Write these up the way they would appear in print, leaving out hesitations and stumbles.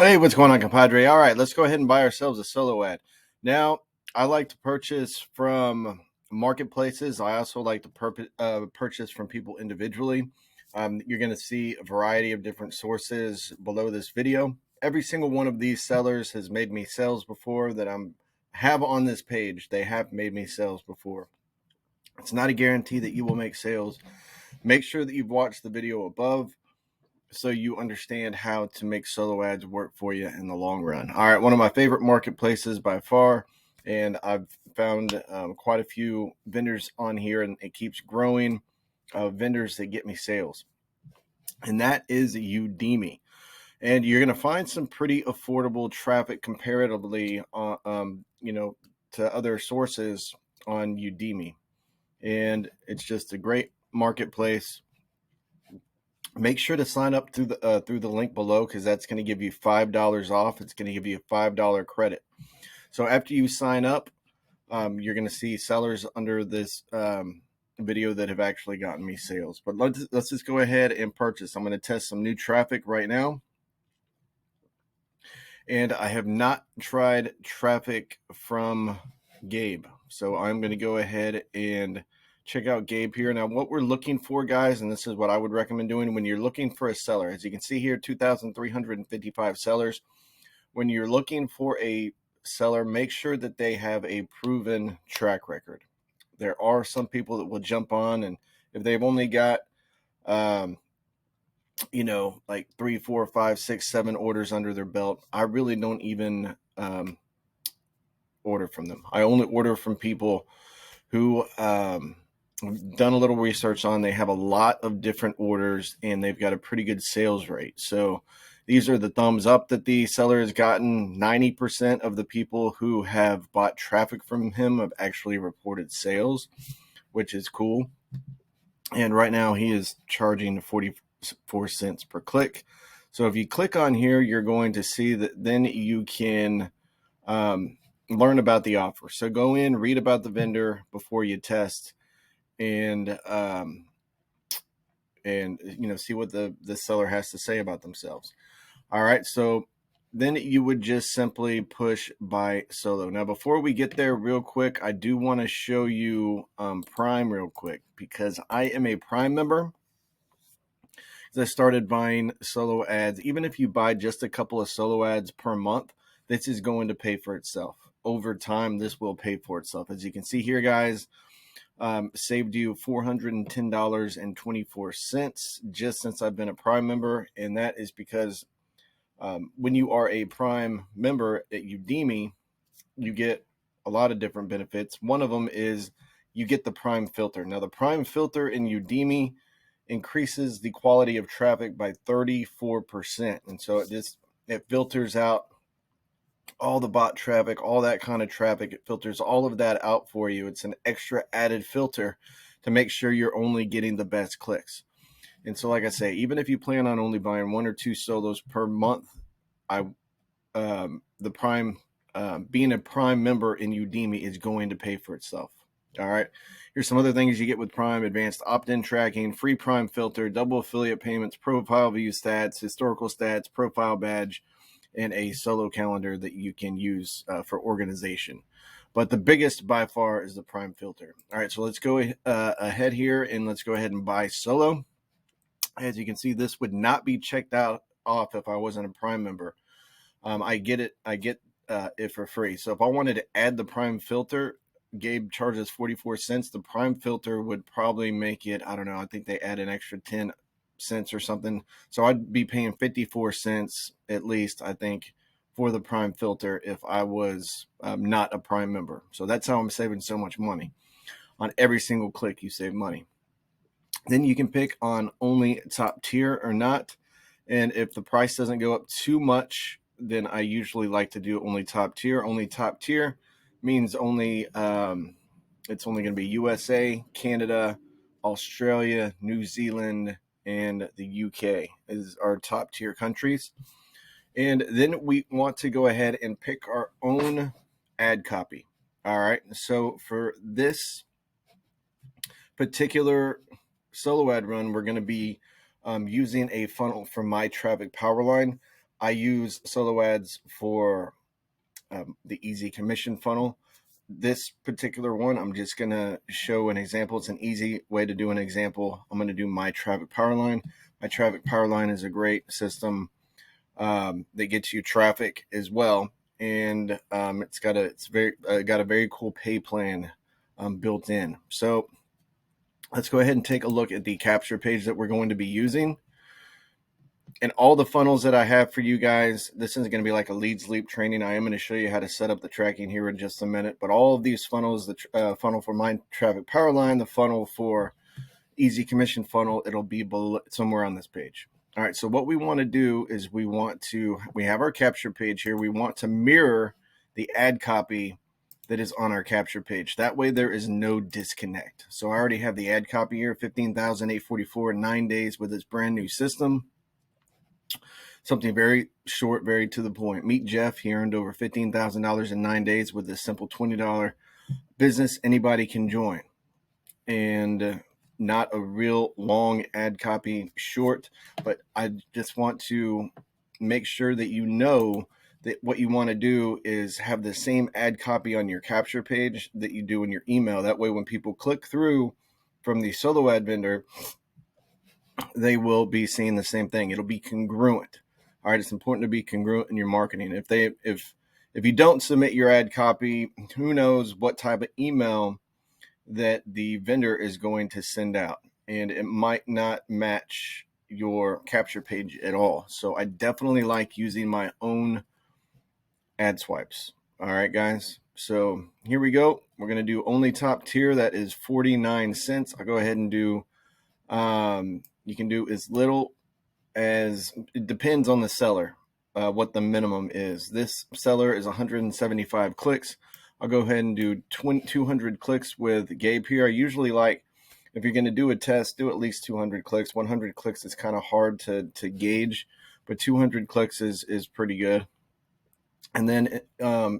Hey, what's going on, compadre? All right, let's go ahead and buy ourselves a solo ad. Now, I like to purchase from marketplaces. I also like to purchase from people individually. You're going to see a variety of different sources below this video. Every single one of these sellers has made me sales before that have on this page. They have made me sales before. It's not a guarantee that you will make sales. Make sure that you've watched the video above so you understand how to make solo ads work for you in the long run. All right, one of my favorite marketplaces by far, and I've found quite a few vendors on here, and it keeps growing, vendors that get me sales, and that is Udimi. And you're going to find some pretty affordable traffic comparatively, to other sources on Udimi, and it's just a great marketplace. Make sure to sign up through the link below, because that's going to give you $5 off. It's going to give you a $5 credit. So after you sign up, you're going to see sellers under this video that have actually gotten me sales. But let's just go ahead and purchase. I'm going to test some new traffic right now. And I have not tried traffic from Gabe. So I'm going to go ahead and check out Gabe here. Now, what we're looking for, guys, and this is what I would recommend doing when you're looking for a seller. As you can see here, 2,355 sellers. When you're looking for a seller, make sure that they have a proven track record. There are some people that will jump on, and if they've only got, like 3, 4, 5, 6, 7 orders under their belt, I really don't even order from them. I only order from people who done a little research on. They have a lot of different orders, and they've got a pretty good sales rate. So these are the thumbs up that the seller has gotten. 90% of the people who have bought traffic from him have actually reported sales, which is cool. And right now he is charging 44 cents per click. So if you click on here, you're going to see that then you can learn about the offer. So go in, read about the vendor before you test, and see what the seller has to say about themselves. All right, so then you would just simply push buy solo. Now, before we get there, real quick, I do want to show you Prime real quick, because I am a Prime member. I started buying solo ads. Even if you buy just a couple of solo ads per month, this is going to pay for itself. Over time, this will pay for itself. As you can see here, guys, saved you $410.24 just since I've been a Prime member. And that is because when you are a Prime member at Udimi, you get a lot of different benefits. One of them is you get the Prime filter. Now, the Prime filter in Udimi increases the quality of traffic by 34%. And so it filters out all the bot traffic, all that kind of traffic. It filters all of that out for you. It's an extra added filter to make sure you're only getting the best clicks. And so, like I say, even if you plan on only buying 1 or 2 solos per month, the Prime, being a Prime member in Udimi is going to pay for itself. All right. Here's some other things you get with Prime: advanced opt-in tracking, free Prime filter, double affiliate payments, profile view stats, historical stats, profile badge, and a solo calendar that you can use for organization. But the biggest by far is the Prime filter. All right, so let's go ahead here and let's go ahead and buy solo. As you can see, this would not be checked off if I wasn't a Prime member. I get it for free. So if I wanted to add the Prime filter, Gabe charges 44 cents. The Prime filter would probably make it, I don't know, I think they add an extra 10 cents or something. So I'd be paying 54 cents at least, I think, for the Prime filter if I was not a Prime member. So that's how I'm saving so much money. On every single click, you save money. Then you can pick on only top tier or not. And if the price doesn't go up too much, then I usually like to do only top tier. Only top tier means only it's only going to be USA, Canada, Australia, New Zealand, and the UK is our top tier countries. And then we want to go ahead and pick our own ad copy. All right. So for this particular solo ad run, we're going to be using a funnel from my traffic power line. I use solo ads for the easy commission funnel. This particular one, I'm just going to show an example. It's an easy way to do an example. I'm going to do my traffic power line. My traffic power line is a great system that gets you traffic as well. And it's got a very cool pay plan built in. So let's go ahead and take a look at the capture page that we're going to be using. And all the funnels that I have for you guys, this isn't going to be like a leads leap training. I am going to show you how to set up the tracking here in just a minute. But all of these funnels, the funnel for my traffic power line, the funnel for easy commission funnel, it'll be below, somewhere on this page. All right, so what we want to do is we have our capture page here. We want to mirror the ad copy that is on our capture page. That way there is no disconnect. So I already have the ad copy here, 15,844 in 9 days with this brand new system. Something very short, very to the point. Meet Jeff. He earned over $15,000 in 9 days with this simple $20 business anybody can join. And not a real long ad copy, short, but I just want to make sure that you know that what you want to do is have the same ad copy on your capture page that you do in your email. That way, when people click through from the solo ad vendor, they will be seeing the same thing. It'll be congruent. All right, it's important to be congruent in your marketing. If you don't submit your ad copy, who knows what type of email that the vendor is going to send out, and it might not match your capture page at all. So I definitely like using my own ad swipes. All right, guys. So here we go. We're going to do only top tier. That is 49 cents. I'll go ahead and do, you can do as little as, it depends on the seller, what the minimum is. This seller is 175 clicks. I'll go ahead and do 200 clicks with Gabe here. I usually like, if you're going to do a test, do at least 200 clicks. 100 clicks is kind of hard to gauge, but 200 clicks is pretty good. And then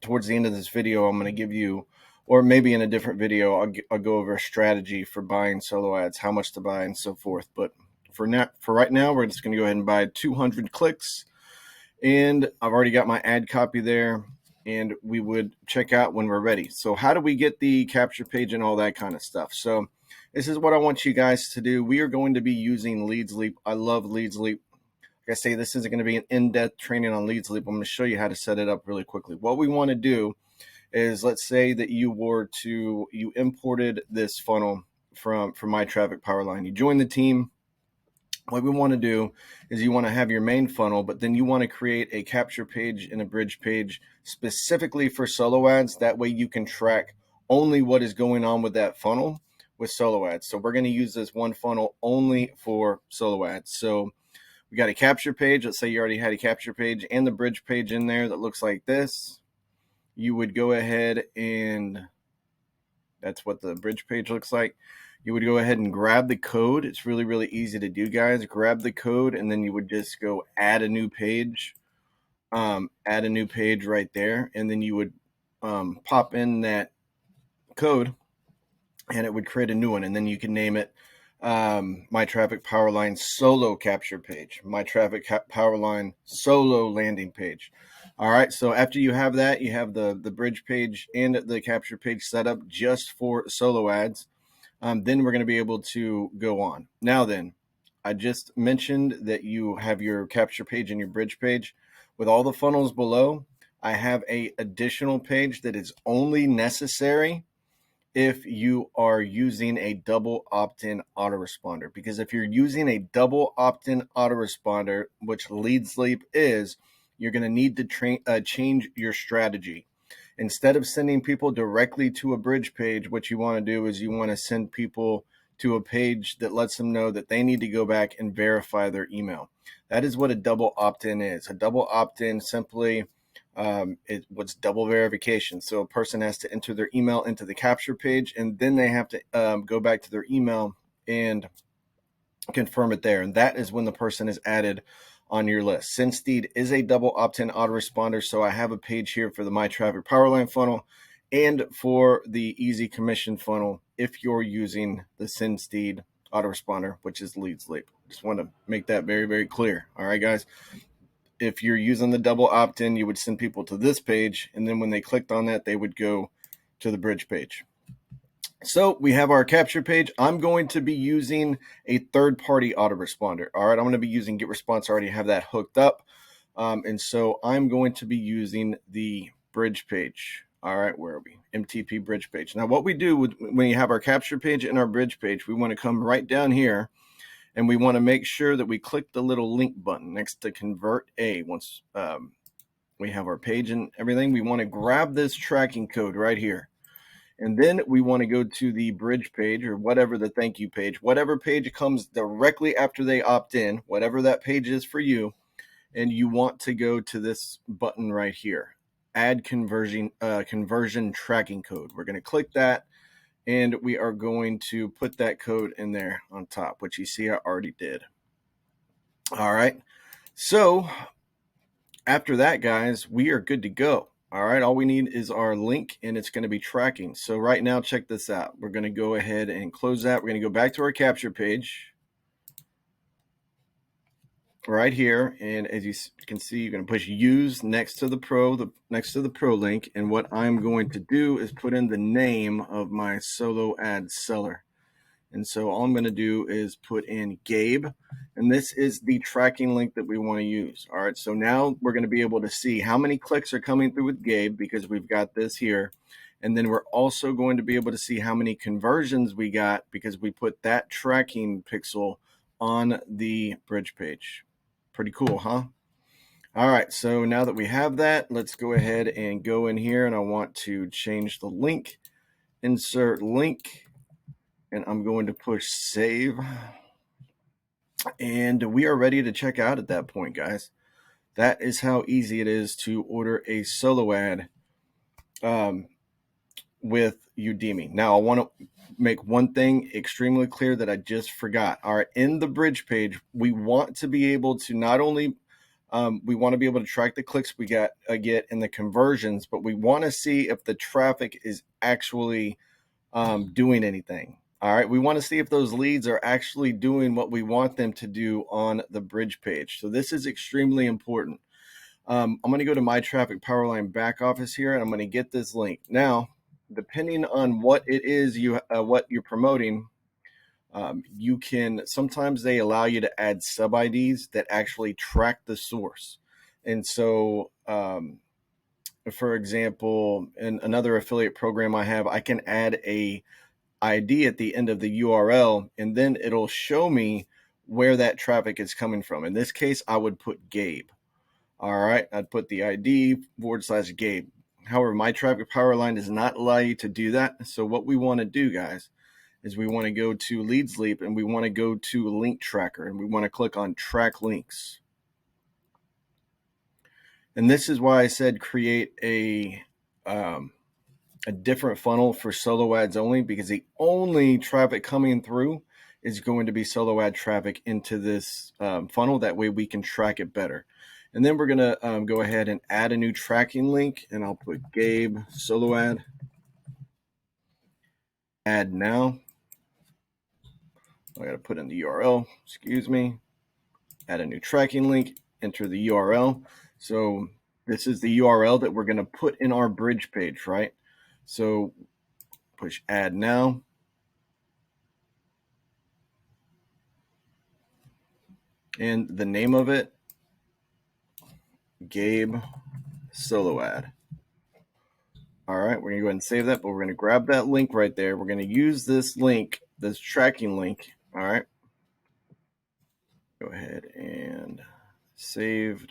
towards the end of this video, I'm going to give you, or maybe in a different video, I'll go over a strategy for buying solo ads, how much to buy and so forth. But for right now, we're just going to go ahead and buy 200 clicks. And I've already got my ad copy there, and we would check out when we're ready. So how do we get the capture page and all that kind of stuff? So this is what I want you guys to do. We are going to be using Leads Leap. I love Leads Leap. Like I say, this isn't going to be an in-depth training on Leads Leap. I'm going to show you how to set it up really quickly. What we want to do is, let's say that you imported this funnel from my traffic power line. You join the team. What we want to do is you want to have your main funnel, but then you want to create a capture page and a bridge page specifically for solo ads. That way you can track only what is going on with that funnel with solo ads. So we're going to use this one funnel only for solo ads. So we got a capture page. Let's say you already had a capture page and the bridge page in there that looks like this. You would go ahead and that's what the bridge page looks like. You would go ahead and grab the code. It's really, really easy to do, guys. Grab the code, and then you would just go add a new page. Add a new page right there, and then you would pop in that code, and it would create a new one. And then you can name it My Traffic Powerline Solo Capture Page, My Traffic Powerline Solo Landing Page. All right, so after you have that, you have the bridge page and the capture page set up just for solo ads. Then we're going to be able to go on. Now then, I just mentioned that you have your capture page and your bridge page. With all the funnels below, I have a additional page that is only necessary if you are using a double opt-in autoresponder. Because if you're using a double opt-in autoresponder, which Leads Leap is, you're going to need to change your strategy. Instead of sending people directly to a bridge page, what you want to do is you want to send people to a page that lets them know that they need to go back and verify their email. That is what a double opt-in is. A double opt-in simply it was double verification. So a person has to enter their email into the capture page, and then they have to go back to their email and confirm it there. And that is when the person is added on your list. SendSteed is a double opt-in autoresponder. So I have a page here for the My Traffic Powerline funnel and for the Easy Commission funnel if you're using the SendSteed autoresponder, which is Leads Leap. Just want to make that very, very clear. All right, guys. if you're using the double opt-in, you would send people to this page, and then when they clicked on that, they would go to the bridge page. So we have our capture page. I'm going to be using a third-party autoresponder. All right, I'm going to be using GetResponse. I already have that hooked up. And so I'm going to be using the bridge page. All right, where are we? MTP bridge page. Now, what we do when you have our capture page and our bridge page, we want to come right down here, and we want to make sure that we click the little link button next to convert A. Once we have our page and everything, we want to grab this tracking code right here. And then we want to go to the bridge page, or whatever, the thank you page, whatever page comes directly after they opt in, whatever that page is for you. And you want to go to this button right here, add conversion tracking code. We're going to click that, and we are going to put that code in there on top, which you see I already did. All right. So after that, guys, we are good to go. All right, all we need is our link, and it's going to be tracking. So right now, check this out. We're going to go ahead and close that. We're going to go back to our capture page right here, and as you can see, you're going to push use next to the pro, link. And what I'm going to do is put in the name of my solo ad seller. And so all I'm going to do is put in Gabe, and this is the tracking link that we want to use. All right, so now we're going to be able to see how many clicks are coming through with Gabe because we've got this here. And then we're also going to be able to see how many conversions we got because we put that tracking pixel on the bridge page. Pretty cool, huh? All right, so now that we have that, let's go ahead and go in here, and I want to change the link, insert link, and I'm going to push save. And we are ready to check out at that point, guys. That is how easy it is to order a solo ad with Udimi. Now, I want to make one thing extremely clear that I just forgot. All right, in the bridge page, we want to be able to not only we want to be able to track the clicks we get and the conversions, but we want to see if the traffic is actually doing anything. All right, we want to see if those leads are actually doing what we want them to do on the bridge page. So this is extremely important. I'm going to go to my traffic powerline back office here, and I'm going to get this link. Now, depending on what it is what you're promoting, you can, sometimes they allow you to add sub IDs that actually track the source. And so, for example, in another affiliate program I have, I can add a ID at the end of the URL, and then it'll show me where that traffic is coming from. In this case, I would put Gabe. All right, I'd put the ID / Gabe. However, my traffic power line does not allow you to do that. So what we want to do, guys, is we want to go to Leads Leap, and we want to go to Link Tracker, and we want to click on Track Links. And this is why I said create a different funnel for solo ads only, because the only traffic coming through is going to be solo ad traffic into this funnel. That way we can track it better. And then we're going to go ahead and add a new tracking link, and I'll put Gabe solo ad, add now. I got to put in the URL, excuse me, add a new tracking link, enter the URL. So this is the URL that we're going to put in our bridge page, right? So push add now. And the name of it, Gabe solo ad. All right, we're going to go ahead and save that, but we're going to grab that link right there. We're going to use this link, this tracking link. All right. Go ahead and save.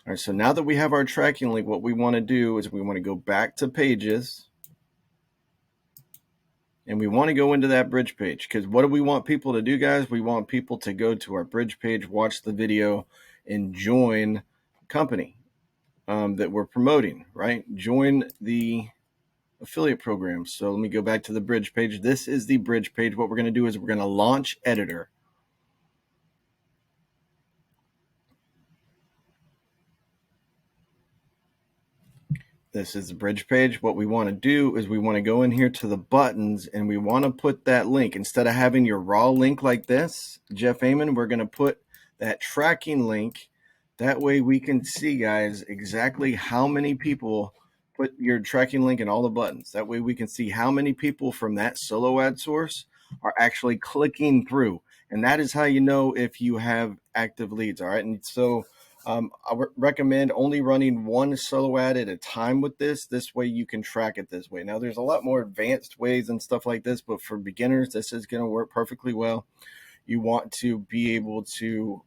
All right, so now that we have our tracking link, what we want to do is we want to go back to pages, and we want to go into that bridge page, because what do we want people to do, guys? We want people to go to our bridge page, watch the video, and join the company that we're promoting, right? Join the affiliate program. So let me go back to the bridge page. This is the bridge page. What we're going to do is we're going to launch editor. This is the bridge page. What we want to do is we want to go in here to the buttons, and we want to put that link. Instead of having your raw link like this, Jeff Amon, we're going to put that tracking link. That way we can see, guys, exactly how many people put your tracking link in all the buttons. That way we can see how many people from that solo ad source are actually clicking through. And that is how you know if you have active leads. All right. And so I recommend only running one solo ad at a time with this. This way you can track it this way. Now, there's a lot more advanced ways and stuff like this, but for beginners, this is going to work perfectly well. You want to be able to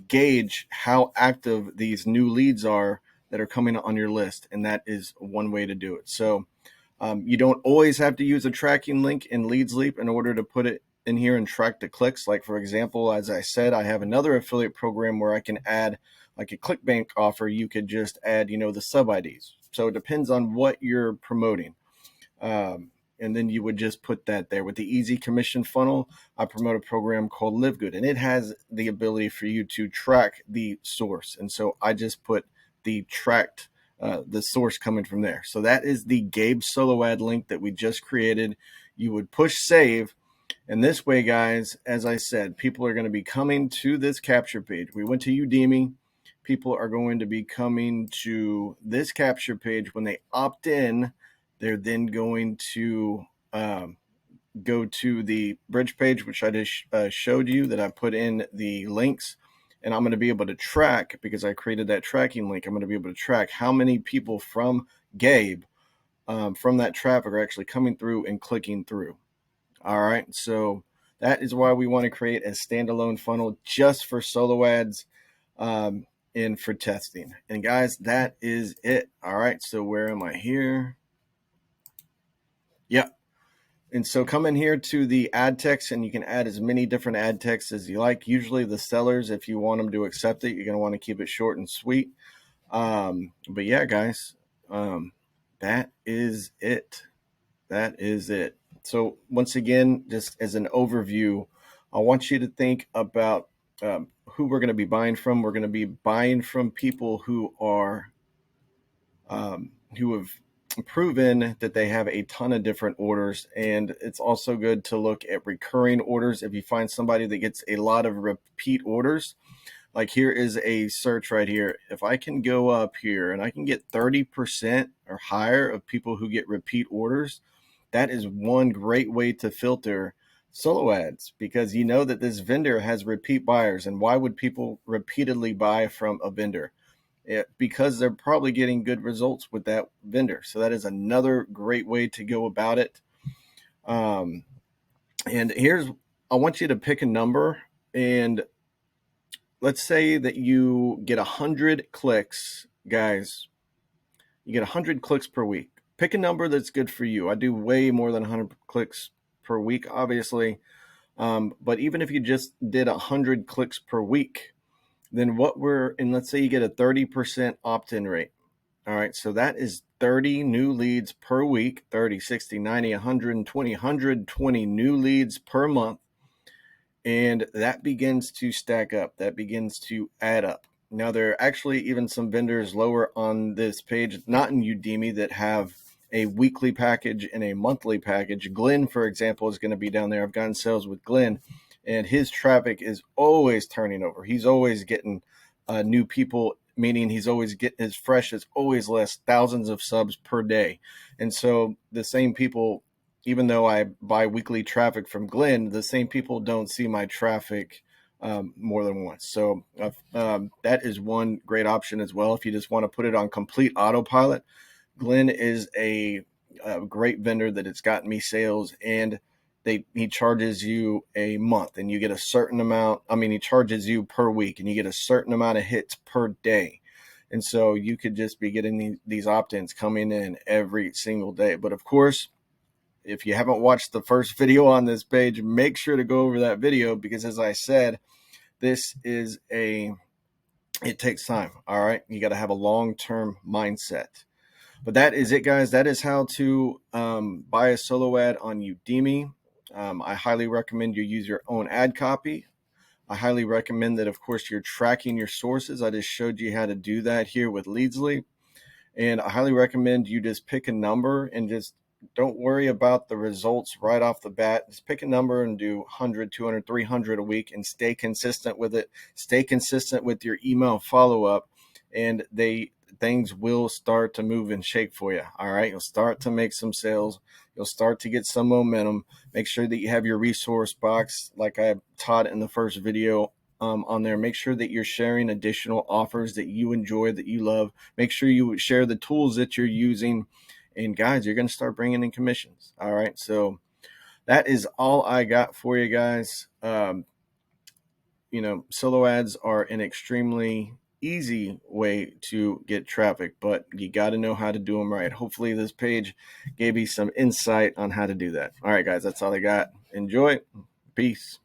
gauge how active these new leads are that are coming on your list. And that is one way to do it. So you don't always have to use a tracking link in Leads Leap in order to put it in here and track the clicks. Like, for example, as I said, I have another affiliate program where I can add like a ClickBank offer. You could just add, the sub IDs. So it depends on what you're promoting. And then you would just put that there. With the easy commission funnel, I promote a program called Live Good, and it has the ability for you to track the source. And so I just put the tracked the source coming from there. So that is the Gabe solo ad link that we just created. You would push save. And this way, guys, as I said, people are going to be coming to this capture page. We went to Udimi. People are going to be coming to this capture page. When they opt in, they're then going to go to the bridge page, which I just showed you, that I put in the links. And I'm going to be able to track, because I created that tracking link, I'm going to be able to track how many people from Gabe, from that traffic, are actually coming through and clicking through. All right. So that is why we want to create a standalone funnel just for solo ads and for testing. And guys, that is it. All right. So where am I here? Yeah. And so come in here to the ad text, and you can add as many different ad texts as you like. Usually the sellers, if you want them to accept it, you're going to want to keep it short and sweet. But yeah, guys, that is it. That is it. So once again, just as an overview, I want you to think about who we're going to be buying from. We're going to be buying from people who are who have proven that they have a ton of different orders. And it's also good to look at recurring orders. If you find somebody that gets a lot of repeat orders, like here is a search right here. If I can go up here and I can get 30% or higher of people who get repeat orders, that is one great way to filter solo ads, because you know that this vendor has repeat buyers. And why would people repeatedly buy from a vendor? Because they're probably getting good results with that vendor. So that is another great way to go about it. And I want you to pick a number, and let's say that you get 100 clicks, guys. You get 100 clicks per week. Pick a number that's good for you. I do way more than 100 clicks per week, obviously. But even if you just did 100 clicks per week, then let's say you get a 30% opt-in rate. All right, so that is 30 new leads per week, 30, 60, 90, 120, 120 new leads per month. And that begins to stack up. That begins to add up. Now, there are actually even some vendors lower on this page, not in Udimi, that have a weekly package and a monthly package. Glenn, for example, is going to be down there. I've gotten sales with Glenn, and his traffic is always turning over. He's always getting new people, meaning he's always getting his fresh is always less, thousands of subs per day. And so the same people, even though I buy weekly traffic from Glenn, the same people don't see my traffic more than once. So that is one great option as well. If you just want to put it on complete autopilot, Glenn is a great vendor that has gotten me sales, and he charges you a month, and you get a certain amount. I mean, he charges you per week, and you get a certain amount of hits per day. And so you could just be getting these opt-ins coming in every single day. But of course, if you haven't watched the first video on this page, make sure to go over that video, because as I said, it takes time. All right. You got to have a long-term mindset. But that is it, guys. That is how to buy a solo ad on Udimi. I highly recommend you use your own ad copy. I highly recommend that, of course, you're tracking your sources. I just showed you how to do that here with Leads Leap. And I highly recommend you just pick a number and just don't worry about the results right off the bat. Just pick a number and do 100, 200, 300 a week and stay consistent with it. Stay consistent with your email follow-up, and things will start to move and shake for you. All right. You'll start to make some sales. You'll start to get some momentum. Make sure that you have your resource box like I taught in the first video on there. Make sure that you're sharing additional offers that you enjoy, that you love. Make sure you share the tools that you're using. And guys, you're going to start bringing in commissions. All right. So that is all I got for you guys. Solo ads are an extremely easy way to get traffic, but you got to know how to do them right. Hopefully this page gave you some insight on how to do that. All right, guys, that's all I got. Enjoy. Peace.